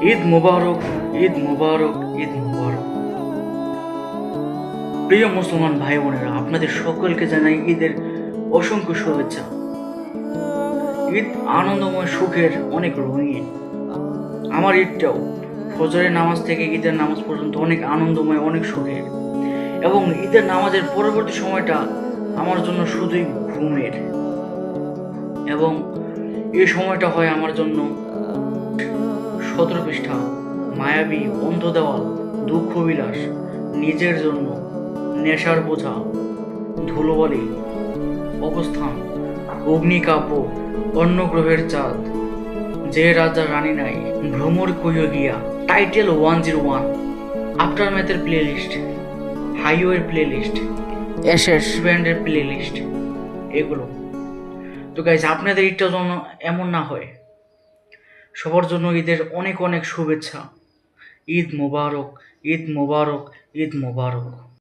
ঈদ মুবারক, ঈদ মুবারক, ঈদ মুবারক। প্রিয় মুসলমান ভাই বোনেরা, আপনাদের সকলকে জানাই ঈদের অসংখ্য শুভেচ্ছা। ঈদ আনন্দময়, সুখের, অনেক রঙিন। আমার ঈদটাও ফজরের নামাজ থেকে ঈদের নামাজ পর্যন্ত অনেক আনন্দময়, অনেক সুখের। এবং ঈদের নামাজের পরবর্তী সময়টা আমার জন্য শুধুই ঘুমের। এবং এই সময়টা হয় আমার জন্য 17 পৃষ্ঠা, মায়াবী, অন্ধ দেওয়াল, দুঃখ বিলাস, নিজের জন্য, নেশার বোঝা, ধুলোবালি, অবস্থান, অগ্নিকাব্য, অন্য গ্রহের চাঁদ, যে রাজা রানী নাই, ভ্রমর কইও গিয়া, টাইটেল 101, আফটার ম্যাথের প্লে লিস্ট, হাইওয়ের প্লে লিস্ট, এসএস ব্যান্ডের প্লে লিস্ট, এগুলো। তো গাইজ, আপনাদের ঈদটা যেন এমন না হয়। সবার জন্য ঈদের অনেক অনেক শুভেচ্ছা। ঈদ মোবারক, ঈদ মোবারক, ঈদ মোবারক।